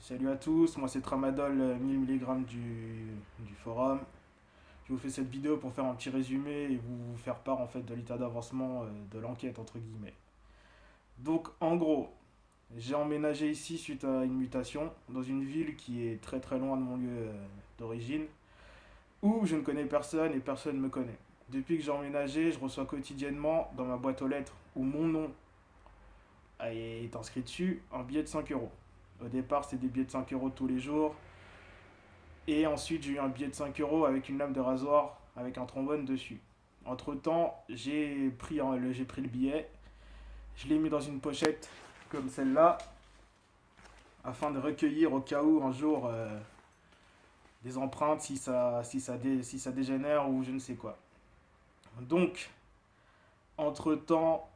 Salut à tous, moi c'est Tramadol 1000 mg du forum. Je vous fais cette vidéo pour faire un petit résumé et vous faire part en fait de l'état d'avancement de l'enquête entre guillemets. Donc en gros, j'ai emménagé ici suite à une mutation dans une ville qui est très très loin de mon lieu d'origine où je ne connais personne et personne ne me connaît. Depuis que j'ai emménagé, je reçois quotidiennement dans ma boîte aux lettres où mon nom est inscrit dessus un billet de 5 euros. Au départ, c'est des billets de 5 euros tous les jours. Et ensuite, j'ai eu un billet de 5 euros avec une lame de rasoir avec un trombone dessus. Entre temps, j'ai pris le billet, je l'ai mis dans une pochette comme celle-là, afin de recueillir au cas où un jour des empreintes si ça dégénère ou je ne sais quoi. Donc, entre temps,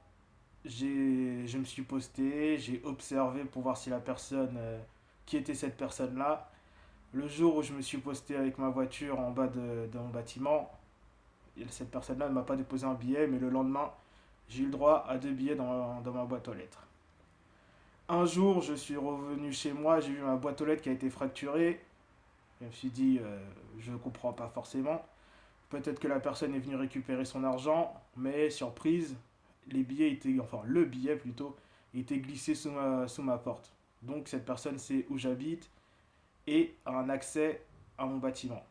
je me suis posté, j'ai observé pour voir si la personne, qui était cette personne-là. Le jour où je me suis posté avec ma voiture en bas de mon bâtiment, cette personne-là ne m'a pas déposé un billet, mais le lendemain, j'ai eu le droit à deux billets dans ma boîte aux lettres. Un jour, je suis revenu chez moi, j'ai vu ma boîte aux lettres qui a été fracturée. Je me suis dit, je ne comprends pas forcément. Peut-être que la personne est venue récupérer son argent, mais surprise, le billet plutôt, était glissé sous ma porte. Donc cette personne sait où j'habite et a un accès à mon bâtiment.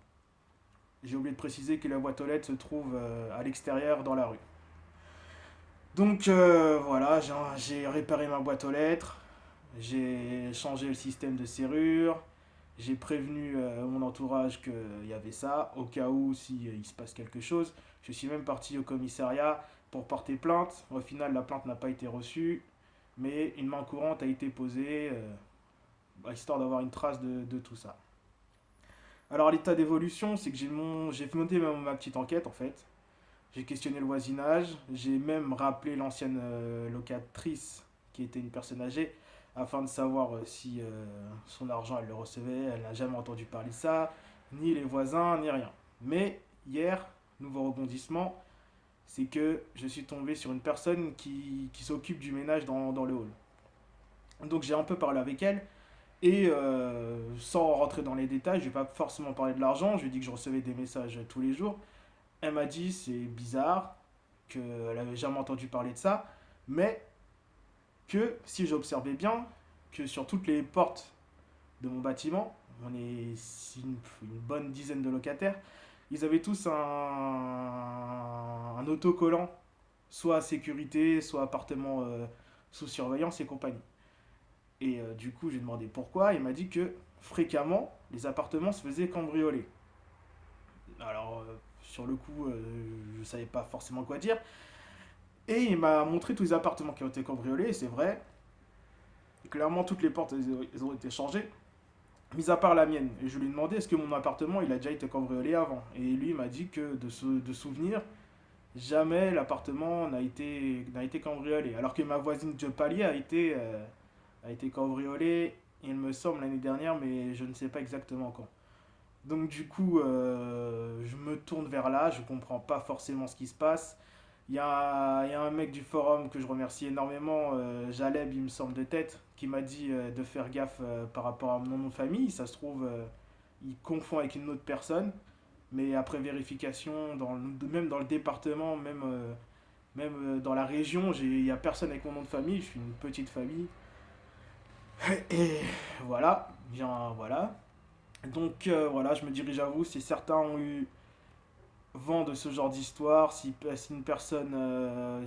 J'ai oublié de préciser que la boîte aux lettres se trouve à l'extérieur dans la rue. Donc voilà, j'ai réparé ma boîte aux lettres, j'ai changé le système de serrure, j'ai prévenu mon entourage qu'il y avait ça, au cas où il se passe quelque chose. Je suis même parti au commissariat pour porter plainte. Au final, la plainte n'a pas été reçue, mais une main courante a été posée, histoire d'avoir une trace de tout ça. Alors l'état d'évolution, c'est que j'ai monté ma petite enquête en fait. J'ai questionné le voisinage, j'ai même rappelé l'ancienne locatrice qui était une personne âgée afin de savoir si son argent elle le recevait. Elle n'a jamais entendu parler de ça, ni les voisins, ni rien. Mais hier, nouveau rebondissement, c'est que je suis tombé sur une personne qui s'occupe du ménage dans le hall. Donc j'ai un peu parlé avec elle et sans rentrer dans les détails, je vais pas forcément parler de l'argent, je lui ai dit que je recevais des messages tous les jours. Elle m'a dit c'est bizarre, qu'elle avait jamais entendu parler de ça, mais que si j'observais bien, que sur toutes les portes de mon bâtiment, on est une bonne dizaine de locataires, ils avaient tous un autocollant, soit sécurité, soit appartement sous surveillance et compagnie. Et du coup, j'ai demandé pourquoi. Il m'a dit que fréquemment, les appartements se faisaient cambrioler. Alors, sur le coup, je ne savais pas forcément quoi dire. Et il m'a montré tous les appartements qui ont été cambriolés, et c'est vrai. Clairement, toutes les portes, elles ont été changées, mis à part la mienne. Et je lui ai demandé, est-ce que mon appartement, il a déjà été cambriolé avant? Et lui, il m'a dit que, de souvenir, jamais l'appartement n'a été cambriolé. Alors que ma voisine de palier a été cambriolée, il me semble, l'année dernière, mais je ne sais pas exactement quand. Donc du coup, je me tourne vers là, je comprends pas forcément ce qui se passe. Il y a un mec du forum que je remercie énormément, Jaleb, il me semble de tête, qui m'a dit de faire gaffe par rapport à mon nom de famille. Ça se trouve, il confond avec une autre personne. Mais après vérification, même dans le département, même dans la région, il n'y a personne avec mon nom de famille. Je suis une petite famille. Et voilà, voilà. Donc voilà, je me dirige à vous. Si certains ont eu vent de ce genre d'histoire, si une personne